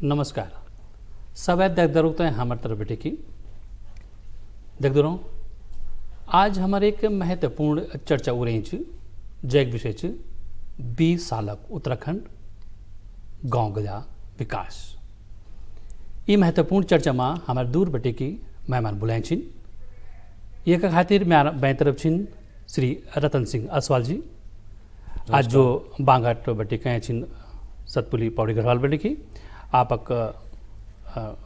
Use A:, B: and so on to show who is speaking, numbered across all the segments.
A: नमस्कार। सवै देखते हैं हमारे तरफ बेटे की देख रहा हूँ। आज हमारे एक महत्वपूर्ण चर्चा हो रही है जैक विषय 20 सालक उत्तराखंड गांव गया विकास। ये महत्वपूर्ण चर्चा में हमारे दूर बटे की मेहमान बुलाए छिन। ये का खातिर मैं तरफ छिन श्री रतन सिंह असवाल जी। आज जो बांगाट बटे कहे छिन सतपुली पौड़ी गढ़वाल बटे की आपक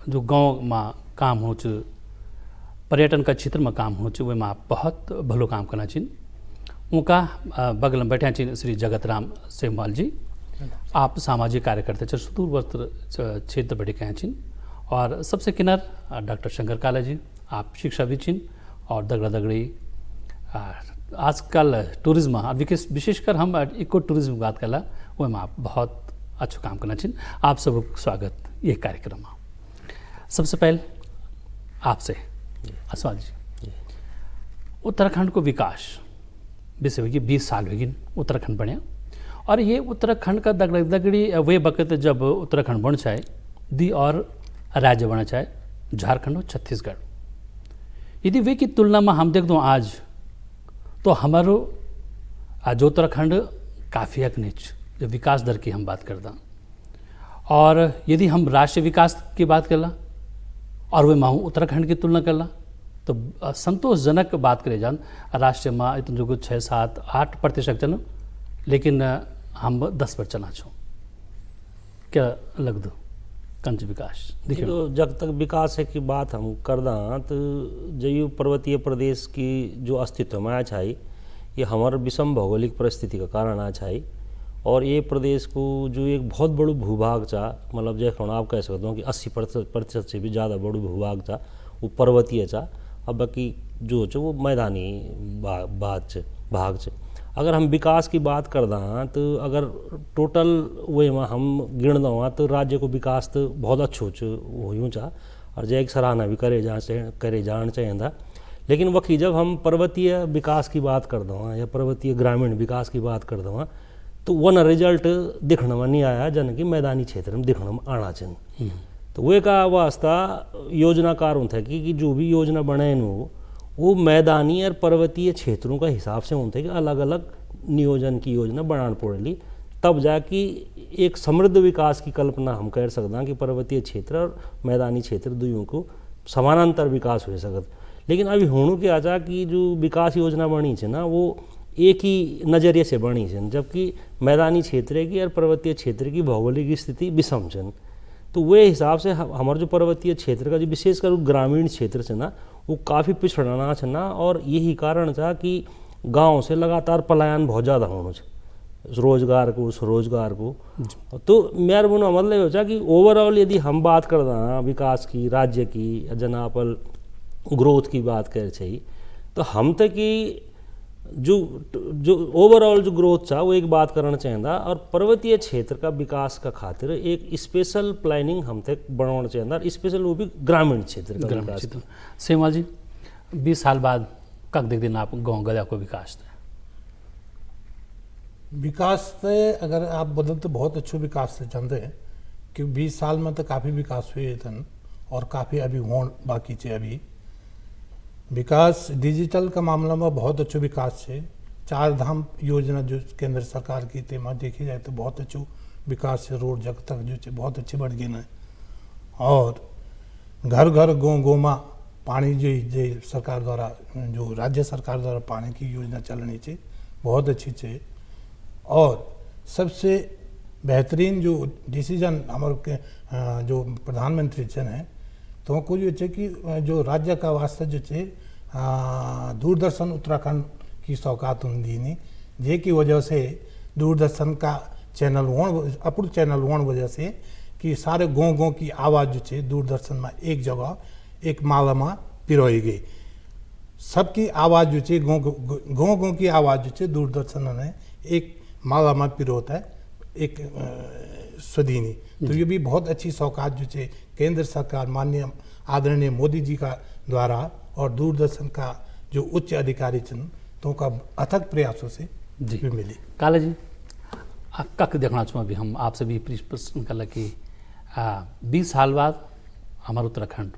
A: जो गांव में काम हो पर्यटन का क्षेत्र में काम हो वे में आप बहुत भलो काम करना छिन। उनका बगल में बैठे छिन श्री जगतराम सेमवाल जी। आप सामाजिक कार्यकर्ता सुदूरवर्त क्षेत्र बटे कहे छिन। और सबसे किनार डॉक्टर शंकर काला जी, आप शिक्षाविद छिन और दगड़ा दगड़ी आजकल टूरिज्म विशेषकर हम इको टूरिज्म की बात कला वह में आप बहुत अच्छा काम करना छिन। आप सबको स्वागत ये कार्यक्रम में। सबसे पहले आपसे असवाल जी, उत्तराखंड को विकास विषय होगी 20 साल होगी उत्तराखंड बने। और ये उत्तराखंड का दगड़ी वे वक्त जब उत्तराखंड बन चाहे दी और राज्य बना चाहे झारखंड और छत्तीसगढ़। यदि वे की तुलना में हम देख दो आज तो हमारो आज उत्तराखंड काफ़ी हक नीच जो विकास दर की हम बात करता। और यदि हम राष्ट्रीय विकास की बात करला और वे माहू उत्तराखंड की तुलना करला तो संतोषजनक बात करे जान राष्ट्रीय में इतने जो 6-7-8% चलो, लेकिन हम 10 पर चला छो। क्या लग दो कंच विकास
B: तो जब तक विकास है की बात हम करदा तो जयु पर्वतीय प्रदेश की जो अस्तित्व में आ ये हमारे विषम भौगोलिक परिस्थिति का कारण आ और ये प्रदेश को जो एक बहुत बड़ो भूभाग चा मतलब जैसे आप कह सकते हो कि 80% से भी ज़्यादा बड़ो भूभाग चा वो पर्वतीय चा। अब बाकी जो वो मैदानी भाग च। अगर हम विकास की बात करदा तो अगर टोटल वे में हम गिण दवा तो राज्य को विकास तो बहुत अच्छो हो चा और जय एक सराहना भी करे जान चाहिए। लेकिन वकी जब हम पर्वतीय विकास की बात कर दवा या पर्वतीय ग्रामीण विकास की बात कर दवा तो वन रिजल्ट दिखने में नहीं आया जन कि मैदानी क्षेत्र में दिखने में आना चाहिए। तो वे का वास्ता योजनाकार होता है कि जो भी योजना बने वो मैदानी और पर्वतीय क्षेत्रों का हिसाब से होते कि अलग अलग नियोजन की योजना बनाना पड़ेगी तब जाके एक समृद्ध विकास की कल्पना हम कर सकते कि पर्वतीय क्षेत्र और मैदानी क्षेत्र दोनों को समानांतर विकास हो सकता। लेकिन अभी होने के आजा की जो विकास योजना बनी है ना वो एक ही नज़रिए से बनी है, जबकि मैदानी क्षेत्र की और पर्वतीय क्षेत्र की भौगोलिक स्थिति विषम है। तो वे हिसाब से हमारे जो पर्वतीय क्षेत्र का जो विशेषकर ग्रामीण क्षेत्र से ना वो काफ़ी पिछड़ना है ना। और यही कारण था कि गांव से लगातार पलायन बहुत ज़्यादा होना चाहिए रोजगार को स्वरोजगार को। तो मेरा बोना मतलब हो कि ओवरऑल यदि हम बात करना विकास की राज्य की जनापल ग्रोथ की बात कर चाहिए तो हम तक कि जो ओवरऑल जो ग्रोथ था वो एक बात करना चाहिए और पर्वतीय क्षेत्र का विकास का खातिर एक स्पेशल प्लानिंग हम तक बनाना चाहिए और स्पेशल वो भी ग्रामीण क्षेत्र का विकास।
A: सेमवाल जी 20 साल बाद कब देख दिन आप गाँव गया को
C: विकास से अगर आप बदल तो बहुत अच्छो विकास से जानते हैं कि 20 साल में तो काफ़ी विकास हुए थे और काफ़ी अभी हों बाकी है। अभी विकास डिजिटल का मामला में बहुत अच्छो विकास है। 4 धाम योजना जो केंद्र सरकार की तेमा देखी जाए तो बहुत अच्छो विकास है। रोड जग तक जो बहुत अच्छे बढ़ गए हैं और घर घर गाँव में पानी जो सरकार द्वारा जो राज्य सरकार द्वारा पानी की योजना चलनी चाहिए बहुत अच्छी है। और सबसे बेहतरीन जो डिसीजन हमारे जो प्रधानमंत्री जन है तो उनको जो है कि जो राज्य का वास्ते जो है दूरदर्शन उत्तराखंड की सौगात होंगी नहीं जे की वजह से दूरदर्शन का चैनल अपूर्ण चैनल होने वजह से कि सारे गाँव की आवाज़ जो है दूरदर्शन में एक जगह एक माला में पिरोई गई। सबकी आवाज़ जो है गाँव की आवाज़ जो है दूरदर्शन ने एक माला में पिरोता है एक स्वदीनी। तो ये भी बहुत अच्छी सौगात जो है केंद्र सरकार माननीय आदरणीय मोदी जी का द्वारा और दूरदर्शन का जो उच्च अधिकारी चन तो का अथक प्रयासों से
A: जी
C: भी मिली।
A: काला जी कक देखना चाहूँ अभी हम आपसे भी प्रश्न कर कि 20 साल बाद हमारा उत्तराखंड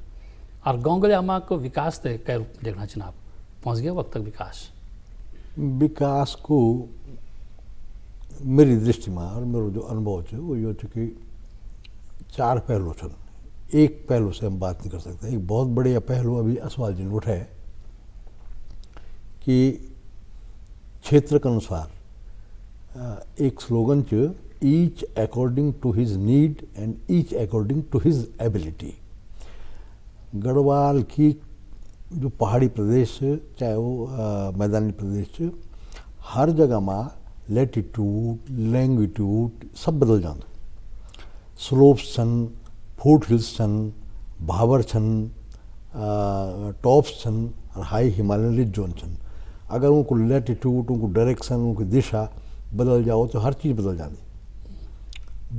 A: और गाँव गलियामा को विकास थे कै रूप में देखना चाहिए आप पहुँच गया वक्त तक
D: विकास को मेरी दृष्टि में और मेरा जो अनुभव है वो ये कि 4 पहलू छन। एक पहलू से हम बात नहीं कर सकते। एक बहुत बढ़िया पहलू अभी असवाल जी ने उठाया कि क्षेत्र के अनुसार एक स्लोगन च each according to his need and each according to his ability. Garhwal की जो पहाड़ी प्रदेश चाहे वो मैदानी प्रदेश हर जगह में लैटिट्यूड लैंगिट्यूड सब बदल जाते। स्लोप्स छन, फूट हिल्स छन, भावर छन, टॉप्स छन और हाई हिमालयन रिज जोन छन। अगर उनको लैटिट्यूड उनको डायरेक्शन उनकी दिशा बदल जाओ तो हर चीज़ बदल जाती।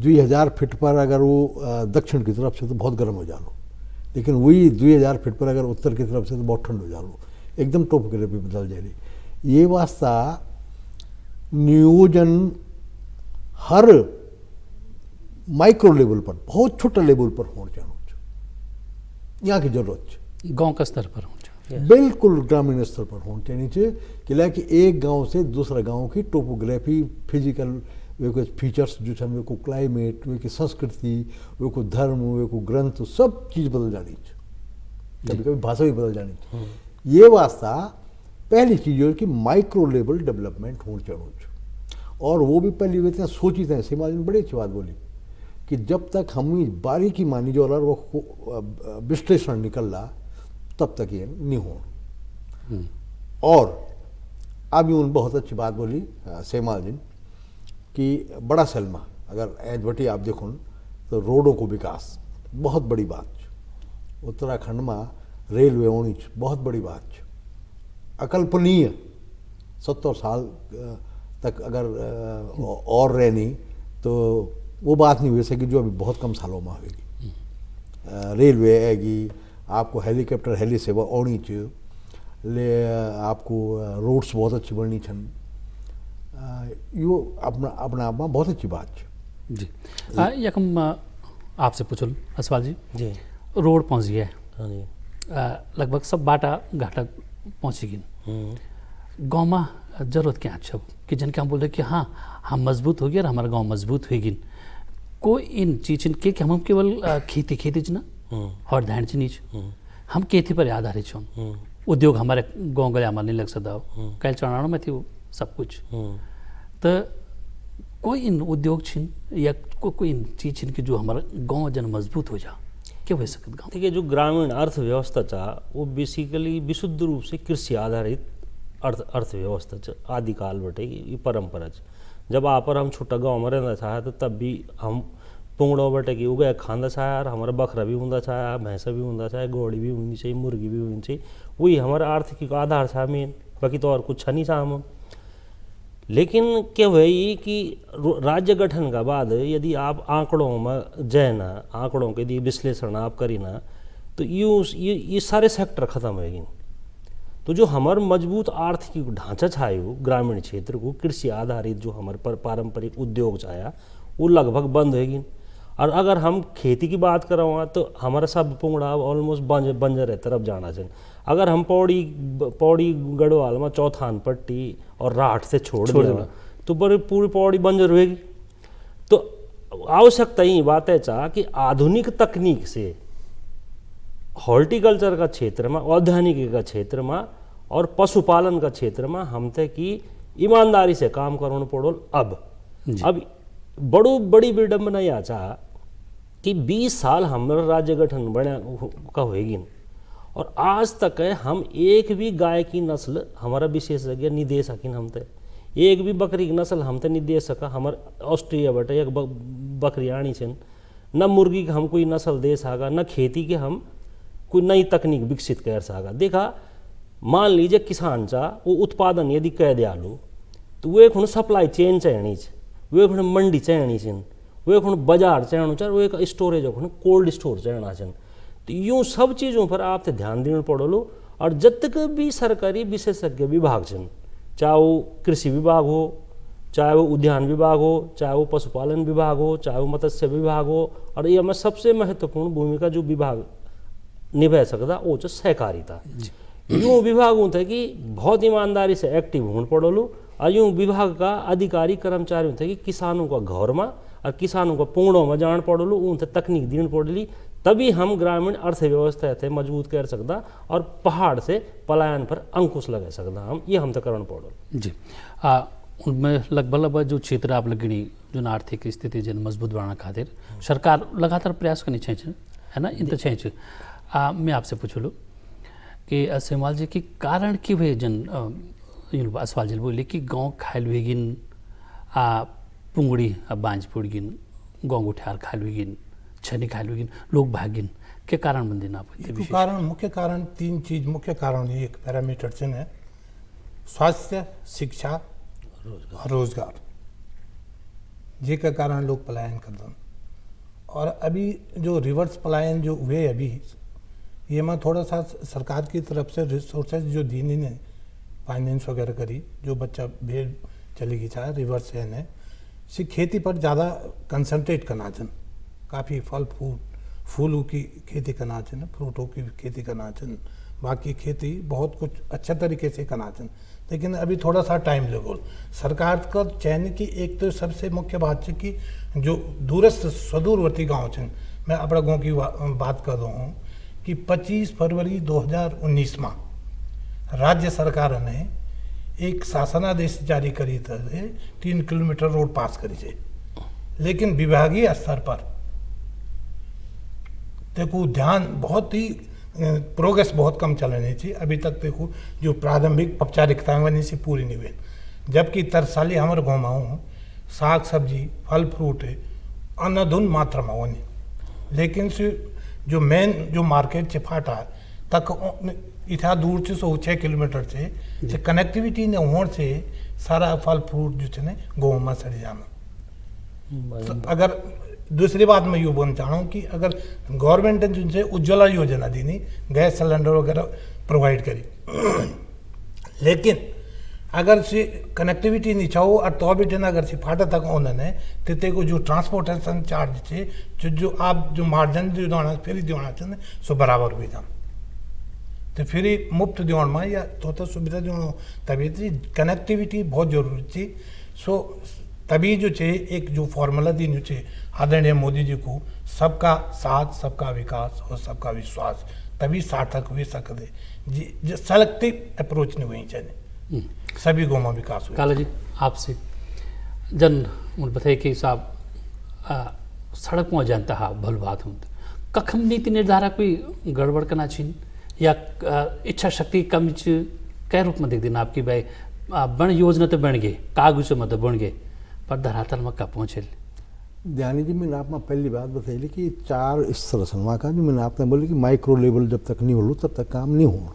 D: 2000 फीट पर अगर वो दक्षिण की तरफ से तो बहुत गर्म हो जालो, लेकिन वही 2000 फीट पर अगर उत्तर की तरफ से तो बहुत ठंड हो जालो। एकदम टोपोग्राफी बदल जा रही। ये वास्ता नियोजन हर माइक्रो लेवल पर बहुत छोटा लेवल पर होना चाहिए। यहाँ की जरूरत है
A: गांव का स्तर पर होना
D: बिल्कुल ग्रामीण स्तर पर होना चाहिए कि एक गांव से दूसरा गांव की टोपोग्राफी फिजिकल वे फीचर्स जो छन वे को क्लाइमेट वे की संस्कृति वे को धर्म वे को ग्रंथ सब चीज़ बदल जानी चाहिए। कभी कभी भाषा भी बदल जानी चाहिए। ये वास्ता पहली चीज़ है कि माइक्रो लेवल डेवलपमेंट होना चाहिए। और वो भी पहली वे सोची थे सीमा जी ने बड़ी अच्छी बात बोली कि जब तक हम बारीकी मानी जो और वो विश्लेषण निकल रहा तब तक ये नहीं हो। और अभी उन बहुत अच्छी बात बोली सेमाल जी कि बड़ा सलमा अगर ऐज बटी आप देखो तो रोडों को विकास बहुत बड़ी बात। उत्तराखंड में रेलवे होनी बहुत बड़ी बात। अकल्पनीय 70 साल तक अगर और रहनी तो वो बात नहीं हो सकी जो अभी बहुत कम सालों में होगी। रेलवे आएगी, आपको हेलीकॉप्टर हेली सेवा होनी चाहिए, ले आपको रोड्स बहुत अच्छी बननी छन। यो अपना अपना आप में बहुत अच्छी बात है
A: जी। यकम आपसे पूछल असवाल जी
B: जी
A: रोड पहुँच गया
B: हाँ जी
A: लगभग सब बाटा घाटा पहुँची गिन गाँव में जरूरत क्या अच्छा कि जन के हम बोल रहे कि हाँ हम मजबूत हो गया और हमारा गाँव मजबूत हुई गिन कोई इन चीज के हम केवल खेती खेती च ना और धान च नीच हम खेती पर आधारित छो उद्योग हमारे गाँव गले हमारे नहीं लग सकता कल चढ़ाना में थी वो सब कुछ तो कोई इन उद्योग छिन या कोई इन चीज छिन कि जो हमारा गाँव जन मजबूत हो जा क्या हो सकता गाँव।
B: देखिए जो ग्रामीण अर्थव्यवस्था चा वो बेसिकली विशुद्ध रूप से कृषि आधारित अर्थव्यवस्था च आदिकाल बटे ये परंपरा च। जब आप और हम छोटा गाँव में रहना चाहे तो तब भी हम पुंगड़ों बटे की उगे खाना चाहे और हमारा बकरा भी होना चाहे भैंसा भी होना चाहे घोड़ी भी होनी चाहिए मुर्गी भी होनी चाहिए वही हमारा आर्थिक आधार था मेन बाकी तो और कुछ नहीं चाह हम। लेकिन क्या हुई कि राज्य गठन का बाद यदि आप आंकड़ों में जाना आंकड़ों के यदि विश्लेषण आप करी ना तो ये सारे सेक्टर खत्म होगी। तो जो हमारा मजबूत आर्थिक ढांचा छायो ग्रामीण क्षेत्र को कृषि आधारित जो हमारे पारंपरिक उद्योग छाया वो लगभग बंद होगी। और अगर हम खेती की बात करें तो हमारा सब पुंगड़ा ऑलमोस्ट बंजर है तरफ जाना चाहिए। अगर हम पौड़ी गढ़वाल में चौथान पट्टी और राठ से छोड़ देना तो बड़ी पूरी पौड़ी बंजर होगी। तो आवश्यकता ही बात है चाह कि आधुनिक तकनीक से हॉर्टिकल्चर का क्षेत्र में औद्यानिकी का क्षेत्र में और पशुपालन का क्षेत्र में हम थे कि ईमानदारी से काम करना पड़ो। अब बड़ी विडम्बना यह चाह कि 20 साल हमारा राज्य गठन बना का होगी और आज तक है हम एक भी गाय की नस्ल हमारा विशेषज्ञ नहीं दे सकिन। हम ते एक भी बकरी की नस्ल हम ते नहीं दे सका। हमारे ऑस्ट्रिया बटे एक बकरी आनी छन न मुर्गी के हम कोई नस्ल दे सका न खेती के हम कोई नई तकनीक विकसित कर सका। देखा मान लीजिए किसान चा वो उत्पादन यदि कह दिया लो तो वो एक सप्लाई चेन चाहिए वो एक मंडी चाहिए वो एक बाजार चाहिए वो एक स्टोरेज कोल्ड स्टोर चाहिए। तो यूँ सब चीज़ों पर आप ध्यान देना पड़ो। और जब तक भी सरकारी विशेषज्ञ विभाग छन चाहे वो कृषि विभाग हो चाहे वो उद्यान विभाग हो, चाहे वो पशुपालन विभाग हो, चाहे वो मत्स्य विभाग हो, और ये में सबसे महत्वपूर्ण भूमिका जो विभाग निभा सकता वो जो सहकारिता। यूँ विभाग होता है कि बहुत ईमानदारी से एक्टिव होने पड़ोलू, और यूँ विभाग का अधिकारी कर्मचारी होता है कि किसानों का घर में और किसानों का पूर्णों में जान पड़ोलू, उनसे तकनीक दीन पड़ली, तभी हम ग्रामीण अर्थव्यवस्था थे मजबूत कर सकता और पहाड़ से पलायन पर अंकुश लगा सकता हम, ये हम तो करण पड़ो।
A: जी उनमें लगभग जो क्षेत्र आप लगनी जो आर्थिक स्थिति जन मजबूत बनाना खातिर सरकार लगातार प्रयास करनी चाहिए, है ना, इन तो चाहिए। मैं आपसे पूछूँ कि सेमाल जी की कारण की वे जन असवाल जी बोले कि गाँव खायल हुएगिन पुंगड़ी बांझ पुड़गिन गाँव उठार खायल हुएगिन छनी खायल हुएगिन लोग भागिन के कारण बंदिन आप
C: कारण मुख्य कारण 3 चीज मुख्य कारण एक पैरामीटर चिन्ह है, स्वास्थ्य, शिक्षा और रोजगार, जे का कारण लोग पलायन कर दन। और अभी जो रिवर्स पलायन जो हुए अभी ये में थोड़ा सा सरकार की तरफ से रिसोर्सेज जो दी ने फाइनेंस वगैरह करी, जो बच्चा भेड़ चलेगी चाहे रिवर्स है से खेती पर ज़्यादा कंसंट्रेट करना चाहिए, काफ़ी फल फूलों की खेती करना चाहिए, फ्रूटों की खेती करना चाहिए, बाकी खेती बहुत कुछ अच्छा तरीके से करना चाहिए, लेकिन अभी थोड़ा सा टाइम लगो। सरकार का चयन की एक तो सबसे मुख्य बात है कि जो दूरस्थ सुदूरवर्ती गाँव हैं, मैं अपना गाँव की बात कर रहा हूँ कि 25 फरवरी 2019 में राज्य सरकार ने एक शासनादेश जारी करी था 3 किलोमीटर रोड पास करी है, लेकिन विभागीय स्तर पर देखो ध्यान बहुत ही प्रोग्रेस बहुत कम चलनी चाहिए। अभी तक देखो जो प्रारंभिक औपचारिकताएं बनी से पूरी नहीं हुई, जबकि तरसाली हमारे गाँव में साग सब्जी फल फ्रूट है अनधुन मात्रा में होनी, लेकिन से जो मेन जो मार्केट से फाटा तक इतना दूर से 6 किलोमीटर से कनेक्टिविटी ने होने से सारा फल फ्रूट जो है गाँव में सड़ी जाना। तो अगर दूसरी बात मैं यूँ बोलना चाह रहा हूँ कि अगर गवर्नमेंट ने जिनसे उज्ज्वला योजना दी नहीं, गैस सिलेंडर वगैरह प्रोवाइड करी, लेकिन अगर से कनेक्टिविटी नहीं चाहो और तो भी अगर से फाटा तक उन्होंने तो को जो ट्रांसपोर्टेशन चार्ज थे जो आप जो मार्जिन जो देना फ्री देना चाहिए सो बराबर हुई जान, तो फ्री मुफ्त देने में या तो सुविधा देना तभी कनेक्टिविटी बहुत जरूरी थी। सो तभी जो चाहिए एक जो फॉर्मूला दी जो चाहिए आदरणीय मोदी जी को, सबका साथ सबका विकास और सबका विश्वास, तभी सार्थक हुए सकते जी। सेलेक्टिव अप्रोच नहीं हुई चाहिए, सभी गाँव में विकास हुआ।
A: काला जी आपसे जन बताइए कि साहब सड़क में जानता है भल बात हूँ कखम नीति निर्धारक भी गड़बड़ करना चाहिए या इच्छा शक्ति कम कै रूप में देख देना आपकी भाई बन योजना तो बन गए कागज में तो बन गए पर धरातल में कब पहुँचे।
D: ध्यानी जी मैंने आप में पहली बात बताई कि 4 स्तर सनवा का जो मैंने आपने बोली कि माइक्रो लेवल जब तक नहीं हो तब तक काम नहीं हो,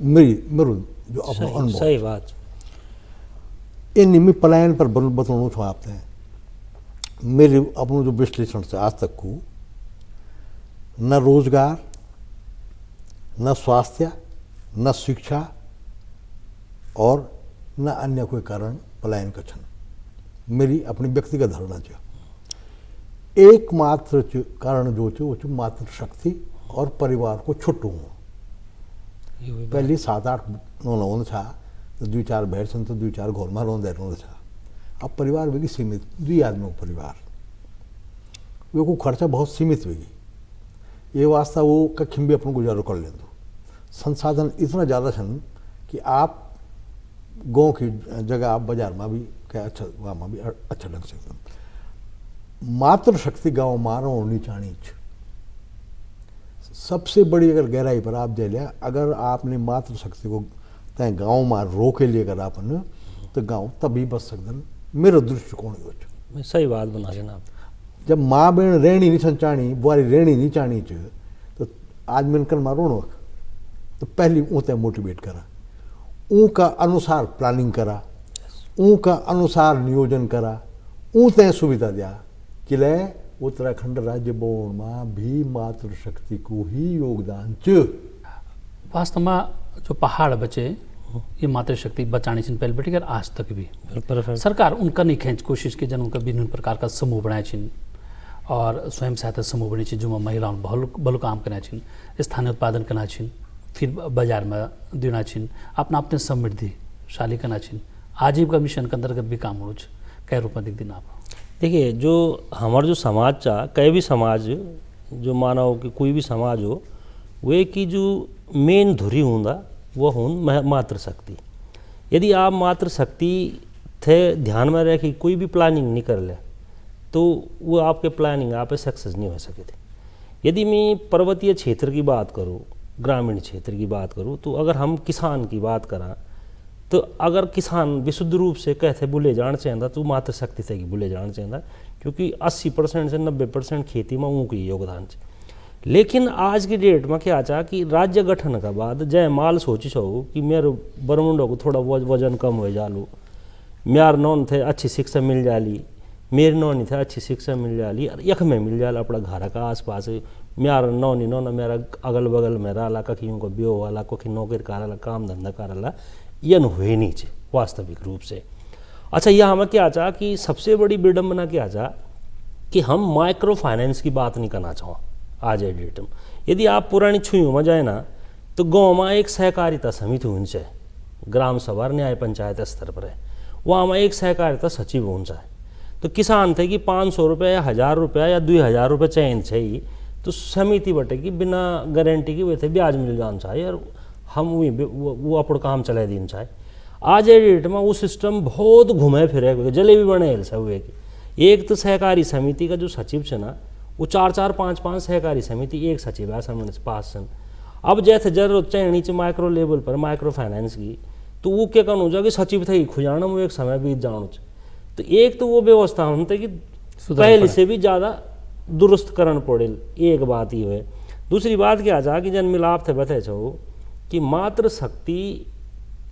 D: मेरे जो अपना अनुभव
B: सही बात
D: इन में पलायन पर बताना छो आपने मेरे अपनों जो विश्लेषण से आज तक को न रोजगार न स्वास्थ्य न शिक्षा और न अन्य कोई कारण पलायन का क्षण मेरी अपनी व्यक्तिगत धारणा है। एकमात्र कारण जो वो मातृ शक्ति और परिवार को छुट्टू हो। पहले 7-8 नौ था तो 2-4 भेड़ सन तो 2-4 घर में रोन दे था। अब परिवार वेगी सीमित 2 आदमी को परिवार वे को खर्चा बहुत सीमित वेगी, ये वास्ता वो कखिम भी अपना गुजारो कर लें। संसाधन इतना ज़्यादा छन कि आप गाँव की जगह आप बाजार में भी क्या अच्छा वहाँ में भी अच्छा लग सकते। मातृ शक्ति गाँव मारो होनी चाहिए। सबसे बड़ी अगर गहराई पर आप दे लिया, अगर आपने मातृ शक्ति को तय गाँव में रोके लिए अगर आपने तो गाँव तभी बच सकते। मेरा दृष्टिकोण यो
B: सही बात बना लेना आप।
D: जब माँ बहन रहनी नहीं संचाणी बुआरी रहनी नहीं चाणी तो आज मिनकर मारो तो पहली ऊँते मोटिवेट करा, ऊँका अनुसार प्लानिंग करा, ऊँका अनुसार नियोजन करा, ऊँते सुविधा दिया कि ले उत्तराखंड राज्य बोर्ड में भी मातृशक्ति को ही योगदान च।
A: वास्तव में जो पहाड़ बचे ये मातृशक्ति बचाने छिन पहले बैठी कर आज तक भी
B: परफेक्ट।
A: सरकार उनका नहीं खेच कोशिश की जन उनका विभिन्न प्रकार का समूह बनाए छिन और स्वयं सहायता समूह बने छिन जो महिलाओं भलो काम करना छिन, स्थानीय उत्पादन करना छिन, फिर बाजार में देना छिन, अपना अपने समृद्धिशाली करना छिन, आजीविका मिशन के अंतर्गत भी काम हो कई रूप में दिख दिन आप।
B: देखिए जो हमारा जो समाज चाह कई भी समाज जो माना हो कि कोई भी समाज हो वे की जो मेन धुरी होंदा वो हों मातृशक्ति। यदि आप मातृशक्ति थे ध्यान में रह कि कोई भी प्लानिंग नहीं कर ले तो वो आपके प्लानिंग आप सक्सेस नहीं हो सके थे। यदि मैं पर्वतीय क्षेत्र की बात करूँ, ग्रामीण क्षेत्र की बात करूँ, तो अगर हम किसान की बात करा तो अगर किसान विशुद्ध रूप से कहते बुले जान चाहिए तो मातृशक्ति से बुले जान चाहिए, क्योंकि 80% से 90% खेती में उनका ही योगदान है। लेकिन आज की डेट में क्या चाह कि राज्य गठन का बाद जय माल सोची छो कि मेरे बरमुंडो को थोड़ा वजन कम हो जालू, म्यार नौन थे अच्छी शिक्षा मिल जाली, मेरे नौनी थे अच्छी शिक्षा मिल जाली और यख में मिल जाए अपना घर का आस पास म्यार नौनी नौना मेरा अगल बगल में रहा कखी उनको ब्यो वाला कखी नौकरी कराला काम धंधा कराला, यह हुए नहीं चे वास्तविक रूप से। अच्छा यहाँ हमें क्या चाह कि सबसे बड़ी विडम्बना क्या चाह कि हम माइक्रो फाइनेंस की बात नहीं करना चाहो आज ए डेट में। यदि आप पुरानी छुइयों में जाए ना तो गाँव में एक सहकारिता समिति होनी चाहिए, ग्राम सभा न्याय पंचायत स्तर पर है, वहाँ में एक सहकारिता सचिव होना चाहिए। तो किसान थे कि 500 रुपये या 1000 रुपया या 2000 रुपये चयन चाहिए तो समिति बटे कि बिना गारंटी की वे थे ब्याज मिल जाना चाहिए और हम वो अपना काम चला दिन चाहे। आज ए डेट में वो सिस्टम बहुत घूमे फिरे जलेबी बने हुए कि एक तो सहकारी समिति का जो सचिव है ना वो 4-4, 5-5 सहकारी समिति एक सचिव है समझ पास सन। अब जैसे जरूरत चाहिए नीचे माइक्रो लेवल पर माइक्रो फाइनेंस की तो वो क्या करना हो कि सचिव थे खुजाना वो एक समय बीत जाना। तो एक तो वो व्यवस्था होती कि पहले से भी ज़्यादा दुरुस्त करना पड़े, एक बात ही है। दूसरी बात क्या जा कि जन मिलाप थे बता छो कि मातृशक्ति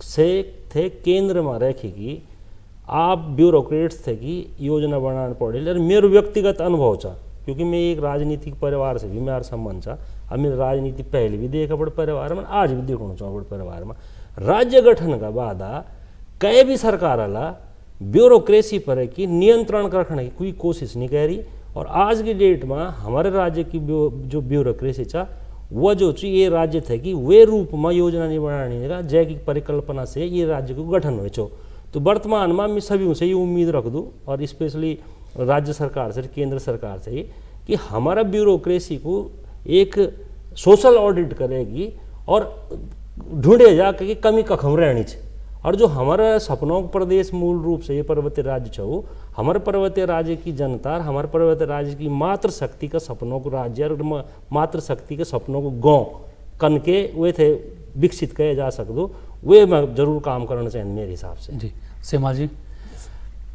B: से थे केंद्र में रखेगी आप ब्यूरोक्रेट्स थे कि योजना बनाना पड़े। और मेरे व्यक्तिगत अनुभव चाह क्योंकि मैं एक राजनीतिक परिवार से भी मेरा संबंध चाह, अब मेरी राजनीति पहले भी देखा पड़े परिवार में, आज भी देखना चाहूँ पड़े परिवार में। राज्य गठन का बाद कई भी सरकार वाला ब्यूरोक्रेसी पर की नियंत्रण रखने की कोई कोशिश नहीं कर रही। और आज की डेट में हमारे राज्य की जो ब्यूरोक्रेसी चाह वह जो चीज ये राज्य थे कि वे रूप में योजना नहीं बनाने का जय की परिकल्पना से ये राज्य को गठन हो चो। तो वर्तमान में मैं सभी से ये उम्मीद रख दूँ और स्पेशली राज्य सरकार से केंद्र सरकार से कि हमारा ब्यूरोक्रेसी को एक सोशल ऑडिट करेगी और ढूंढे जा कि कमी कखम रहनी चाहिए। और जो हमारा सपनों का प्रदेश मूल रूप से ये पर्वतीय राज्य छो, हमारे पर्वतीय राज्य की जनता हमारे पर्वतीय राज्य की मातृशक्ति का सपनों को राज्य और मातृशक्ति के सपनों को गाँव कन के वे थे विकसित किए जा सकते वे मैं जरूर काम करना चाहिए मेरे हिसाब से।
A: जी सेमा जी,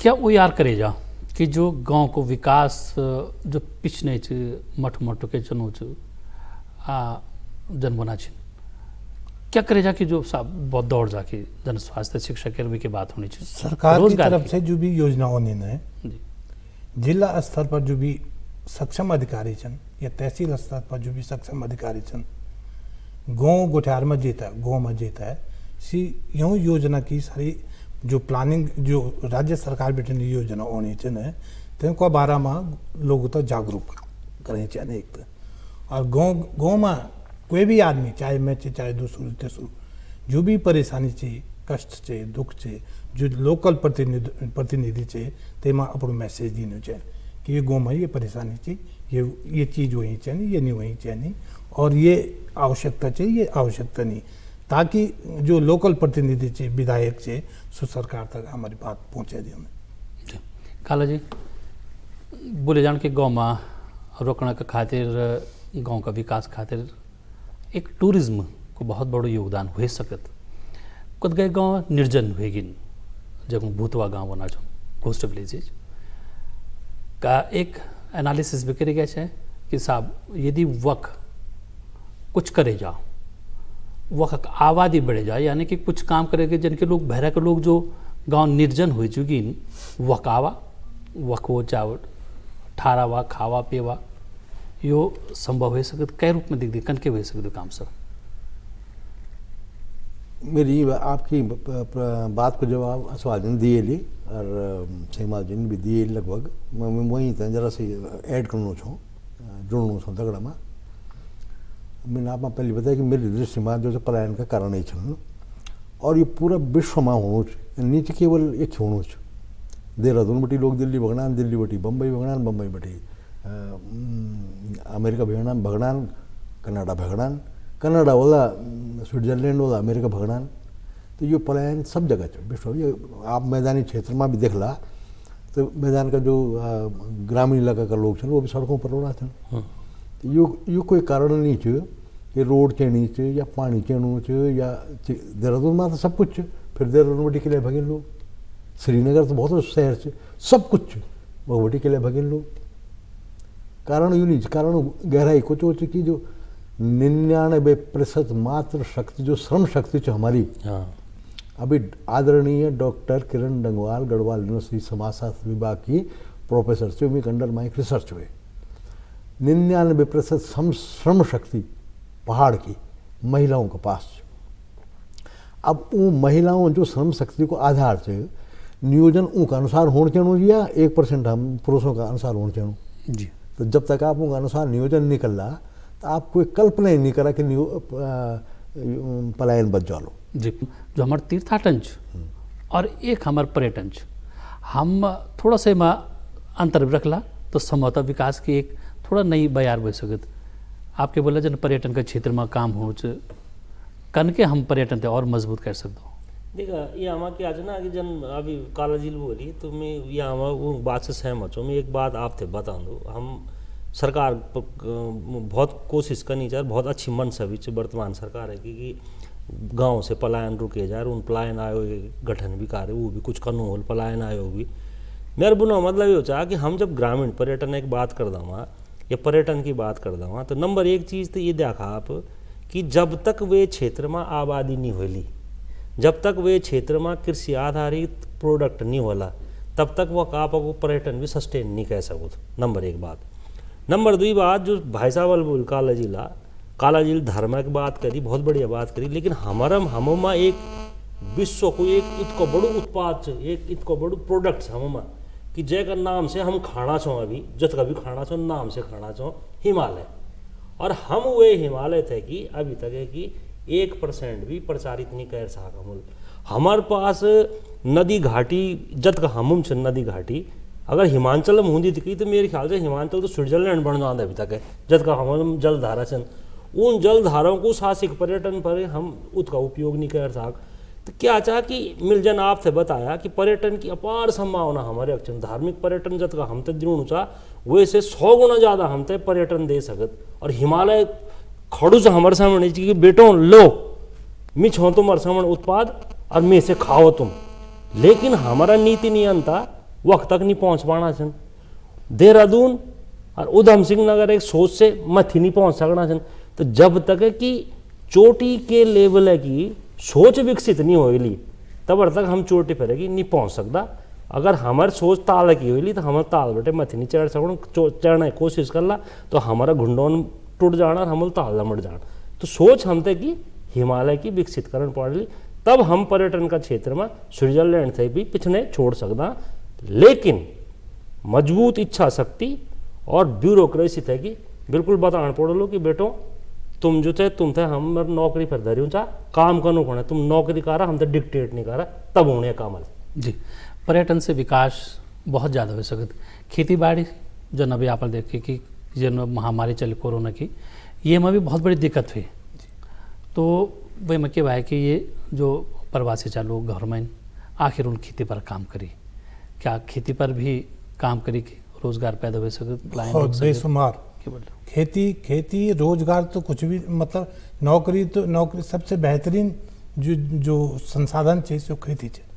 A: क्या वो यार करे जा कि जो गांव को विकास जो पिछने मठ मठ के जनो जन बना छिन क्या करे जा कि जो बहुत दौड़ जा कि जन स्वास्थ्य शिक्षा के की बात होनी चाहिए।
C: सरकार की तरफ से जो भी योजना होनी है जिला स्तर पर जो भी सक्षम अधिकारी छन या तहसील स्तर पर जो भी सक्षम अधिकारी छन गाँव गोठार में जेता गाँव में जेता है सी यूँ योजना की सारी जो प्लानिंग जो राज्य सरकार बेटन योजना होनी चाहिए तिनको बारे में लोग तो जागरूक करें चाहिए एक और गाँव में कोई भी आदमी चाहे मैं चाहे दूसरों तेसरो जो भी परेशानी चाहिए कष्ट चाहिए दुख चाहिए जो लोकल प्रतिनिधि चाहिए तेमा अपनो मैसेज देना चाहिए कि ये गाँव में ये परेशानी चाहिए ये चीज़ वहीं चाहिए ये नहीं वहीं चाहिए और ये आवश्यकता चाहिए ये आवश्यकता नहीं, ताकि जो लोकल प्रतिनिधि चाहिए विधायक चाहिए सो सरकार तक हमारी बात पहुँचा दी हमें।
A: काला जी बोले जान के गाँव में रोकने का खातिर गाँव का विकास खातिर एक टूरिज्म को बहुत बड़ो योगदान हो सकत। कद गए गाँव निर्जन हुएगिन जब भूतवा गाँव बना जो कोस्ट विलेजेज का एक एनालिसिस भी करे गया है कि साहब यदि वक कुछ करे जाओ वक आबादी बढ़े जाए यानी कि कुछ काम करेंगे जिनके लोग बहरा के लोग जो गांव निर्जन हो चुकी वकावा वकवो चावट ठारावा खावा पीवा यो संभव हो सकते कई रूप में दिख कन के हो सकते काम सब।
D: मेरी आपकी बात को जवाब अस्वाजन दिए ली और सेमाजन भी दिए लगभग मैं वहीं था जरा से ऐड करना छूँ जुड़ना छूँ दगड़ा में मैंने आप पहले बताया कि मेरी दृष्टि में जो पलायन का कारण ही छन और ये पूरा विश्व में होना नीचे केवल एक होना देहरादून बटी लोग दिल्ली भगनान दिल्ली बटी बम्बई भगनान बम्बई बटी अमेरिका भगनान भगनान कनाडा भगनान कनाडा वाला स्विट्जरलैंड वाला अमेरिका भगनान तो ये पलायन सब जगह है विश्व ये आप मैदानी क्षेत्र में भी देख ला तो मैदान का जो ग्रामीण इलाका का लोग वो भी सड़कों पर रोड़ा थे तो यो कोई कारण नहीं है कि रोड चेनी च या पानी चेणु च या देहरादून में तो सब कुछ फिर देहरादून बटी के लिए भगे लोग श्रीनगर तो बहुत शहर से सब कुछ वो बटी के लिए भगे लोग कारण यू नहीं कारण गहराई कुछ हो चुकी जो 99% मात्र शक्ति जो श्रम शक्ति है हमारी अभी आदरणीय डॉक्टर किरण डंगवाल गढ़वाल यूनिवर्सिटी समाजशास्त्र विभाग की प्रोफेसर से उनके अंडर माइक रिसर्च हुए 99% श्रम शक्ति पहाड़ की महिलाओं के पास अब वो महिलाओं जो श्रम शक्ति को आधार से नियोजन उनका अनुसार होना चाहिए या 1% हम पुरुषों का अनुसार होना चाहिए
A: जी।
D: तो जब तक आप उनका अनुसार नियोजन निकल रहा तो आप कोई कल्पना ही नहीं करा कि पलायन बच जाओ
A: जी। जो हमारे तीर्थाटन और एक हमारे पर्यटन हम थोड़ा से में अंतर रखला तो संभवतः विकास की एक थोड़ा नई बयार बन सकत आपके बोला जन पर्यटन के क्षेत्र में काम हो कन के हम पर्यटन ते और मजबूत कर सकते हो
B: देखा ये हमारा क्या है ना कि जन अभी काला झील बोली तो मैं ये हमारा वो बात से सहमत हूँ मैं एक बात आप थे बता दूँ हम सरकार बहुत कोशिश करनी चाहिए बहुत अच्छी मनसा भी वर्तमान सरकार है कि गांव से पलायन रुके जाए उन पलायन आयोग गठन भी कार्य वो भी कुछ करना हो पलायन आयोग भी मेरे बुना मतलब ये हो चाह कि हम जब ग्रामीण पर्यटन एक बात कर दूँगा या पर्यटन की बात कर दूँगा तो नंबर एक चीज़ तो ये देखा आप कि जब तक वे क्षेत्र में आबादी नहीं होली जब तक वे क्षेत्र में कृषि आधारित प्रोडक्ट नहीं होला तब तक वह आप पर्यटन भी सस्टेन नहीं कह सको नंबर एक बात नंबर दुई बात जो भाई साहब बोल काला झील धर्म की बात करी बहुत बढ़िया बात करी लेकिन हमारा हमें एक विश्व को एक इतको बड़ो उत्पाद एक इतको बड़ो प्रोडक्ट हमें कि जैका नाम से हम खाना छो अभी जत भी खाना छो नाम से खाना छो हिमालय और हम वे हिमालय थे कि अभी तक है कि 1% भी प्रचारित नहीं कर सका हमारे पास नदी घाटी जत का हम नदी घाटी अगर हिमाचल में होंगी थी तो मेरे ख्याल से हिमाचल तो स्विट्जरलैंड बन जाता अभी तक है जत का हम जलधारा छन उन जलधाराओं को साहसिक पर्यटन पर हम उसका उपयोग नहीं कर सक तो क्या चाह कि मिलजन आपसे बताया कि पर्यटन की अपार संभावना हमारे अक्षर धार्मिक पर्यटन जत का हम तक दिनू चाह वैसे 100 गुना ज़्यादा हम तक पर्यटन दे सकत और हिमालय खड़ू से हमारे सामने कि बेटो लो मिछ हो तुम्हारे सामने उत्पाद और मैं से खाओ तुम लेकिन हमारा नीति नियंता वक्त तक नहीं पहुंच पाना छन देहरादून और उधम सिंह नगर एक सोच से मथी नहीं पहुंच सकना छन तो जब तक कि चोटी के लेवल की सोच विकसित नहीं होली तब तक हम चोटी पर नहीं पहुंच सकता अगर हमारी सोच ताल की होली तो हम ताल बेटे मथी नहीं चढ़ सकूँ चढ़ने की कोशिश कर ला तो हमारा घुंडोन टूट जाना और हम ताल लमट जाना तो सोच हम तक कि हिमालय की विकसित करन पड़ी तब हम पर्यटन का क्षेत्र में स्विट्जरलैंड से भी पिछने छोड़ सकता लेकिन मजबूत इच्छा शक्ति और ब्यूरोक्रेसी थे कि बिल्कुल बताना पड़ो कि बेटो तुम जो थे तुम थे हम नौकरी पर धरी चाह काम करना पड़े तुम नौकरी करा हम तो डिक्टेट नहीं करा तब होने काम
A: जी पर्यटन से विकास बहुत ज़्यादा हो सकत खेती बाड़ी जो अभी आप देखे कि जन महामारी चली कोरोना की ये में भी बहुत बड़ी दिक्कत हुई तो वही में क्या है कि ये जो प्रवासी चालू घर में आखिर उन खेती पर काम करी क्या खेती पर भी काम करी कि रोजगार पैदा हो सकत
C: बेशुमार खेती रोजगार तो कुछ भी मतलब नौकरी सबसे बेहतरीन जो संसाधन चाहिए सो खेती चाहिए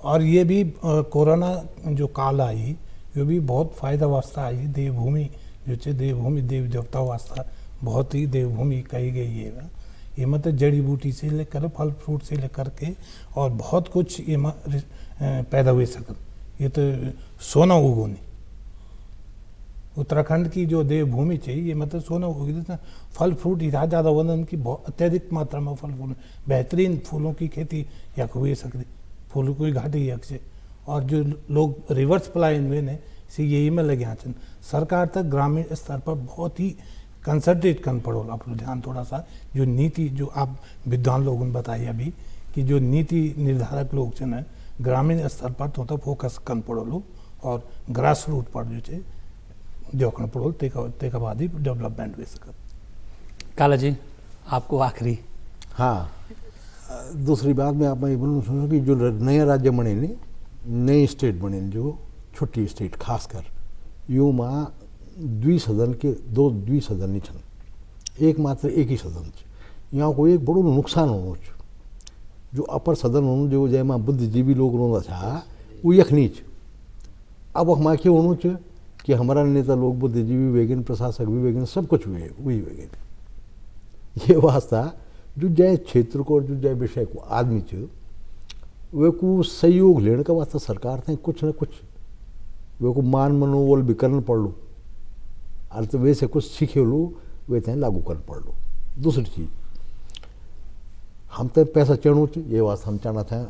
C: और ये भी कोरोना जो काल आई ये भी बहुत फायदा वास्ता आई देवभूमि जो चे देवभूमि देव देवता वास्ता बहुत ही देवभूमि कही गई है ये मतलब जड़ी बूटी से लेकर फल फ्रूट से लेकर के और बहुत कुछ ये पैदा हुए सकत ये तो सोना उगो नहीं उत्तराखंड की जो देवभूमि चाहिए ये मतलब सोना होगी फल फ्रूट इतना ज़्यादा वनन की बहुत अत्यधिक मात्रा में फल फूल बेहतरीन फूलों की खेती यक हुई सकती फूल कोई घाटी यक से और जो लोग रिवर्स पलायन हुए ने सी यही में लगे आचन सरकार तक ग्रामीण स्तर पर बहुत ही कंसंट्रेट करना पड़ो आप ध्यान थोड़ा सा जो नीति जो आप विद्वान लोगों ने बताई अभी कि जो नीति निर्धारक लोग से न ग्रामीण स्तर पर थोड़ा फोकस करना पड़ो और ग्रास रूट पर जो देखना पड़ो तेका बाद ही डेवलपमेंट हो सकत।
A: काला जी आपको आखिरी
D: हाँ दूसरी बात मैं आप बोलूँ सुनो कि जो नया राज्य बने ने नई स्टेट बने जो छोटी स्टेट खासकर यो माँ द्विसदन के दो द्विसदन नहीं छन एक मात्र एक ही सदन यहाँ को एक बड़ो नुकसान होनो जो अपर सदन होनो जो जय माँ बुद्धिजीवी लोग रोना था वो यखनीच अब वहाँ के होनो कि हमारा नेता लोग बुद्धिजीवी वेगन प्रशासक भी वेगन सब कुछ हुए वही वेगन ये वास्ता जो जय क्षेत्र को और जो जय विषय को आदमी वे को सहयोग लेने का वास्ता सरकार थे कुछ न कुछ वे को मान मनोबल भी करना पड़ लो अर्थ वे से कुछ सीखे लो वे थे लागू करना पड़ लो। दूसरी चीज़ हम तो पैसा चढ़ो ये वास्ता हम चाहना था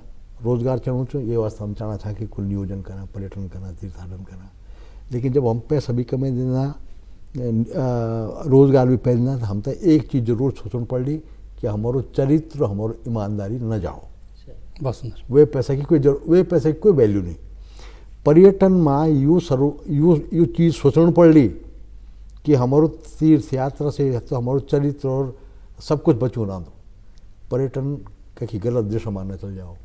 D: रोजगार चढ़ो ये वास्ता हम चाहना था कि कुल नियोजन करना पर्यटन करना तीर्थाटन करना लेकिन जब हम पैसा भी कमे देना रोजगार भी पै देना तो हम तो एक चीज़ जरूर सोचना पड़ ली कि हमारो चरित्र हमारो ईमानदारी न जाओ
A: बहुत सुंदर
D: वे पैसा की कोई वैल्यू नहीं पर्यटन में यू चीज़ सोचना पड़ ली कि हमारो तीर्थ यात्रा से तो हमारो चरित्र और सब कुछ बचो ना दो पर्यटन कहीं गलत दिशा मानने चल जाओ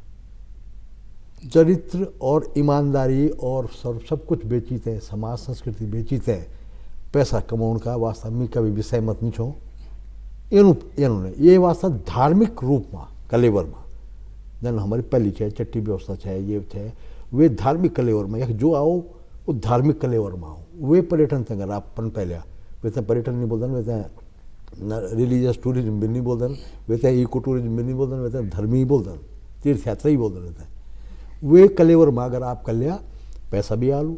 D: चरित्र और ईमानदारी और सब कुछ बेचीते हैं समाज संस्कृति बेचीते हैं पैसा कमाने का वास्ता में कभी भी सहमत नहीं छो इन्होंने ये वास्ता धार्मिक रूप में कलेवर में जन हमारी पहली चाहे चट्टी व्यवस्था चाहे ये चाहे वे धार्मिक कलेवर में या जो आओ वो धार्मिक कलेवर में आओ वे पर्यटन थे अगर आप पन पहले वे तो पर्यटन नहीं बोलते वे तो रिलीजियस टूरिज्म भी नहीं बोलते वे तो इको टूरिज्म भी नहीं बोलते वे तो धर्मी ही बोलते तीर्थ यात्रा ही बोलते रहते वे कलेवर में अगर आप कर लिया पैसा भी आलू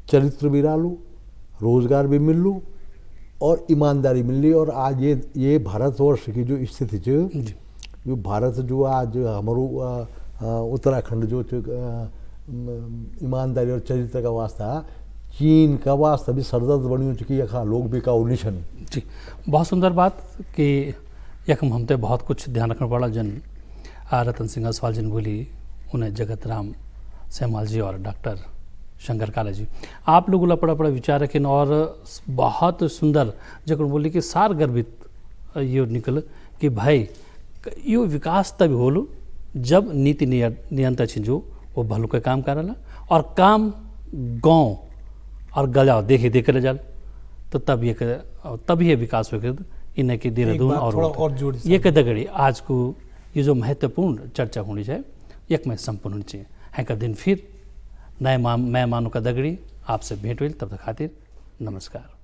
D: चरित्र भी डालू रोजगार भी मिल लूँ और ईमानदारी मिल ली और आज ये भारतवर्ष की जो स्थिति जो भारत जो आज हमारो उत्तराखंड जो ईमानदारी और चरित्र का वास्ता चीन का वास्ता भी सरदर्द बनी हो चुकी है लोग भी का निशन
A: जी बहुत सुंदर बात कि यकम हमते बहुत कुछ ध्यान रखना पड़ा जन रतन सिंह असवाल जिन बोली उन्हें जगत राम सेमाल जी और डॉक्टर शंकर काला जी आप लोग पड़ा पड़ा विचार रखें और बहुत सुंदर जब बोली कि सार गर्भित ये निकल कि भाई यो विकास तब होलो जब नीति नियंत्रण छिंजो वो भलो का काम करला और काम गांव और गजाव देखे रह जाल तो तब ये विकास हो इन्हें की देहरादून और ये कदगड़ी आज को ये जो महत्वपूर्ण चर्चा होनी चाहिए एक में संपूर्ण होनी चाहिए है का दिन फिर नए मेहमानों का दगड़ी आपसे भेंट हुई तब तक खातिर नमस्कार।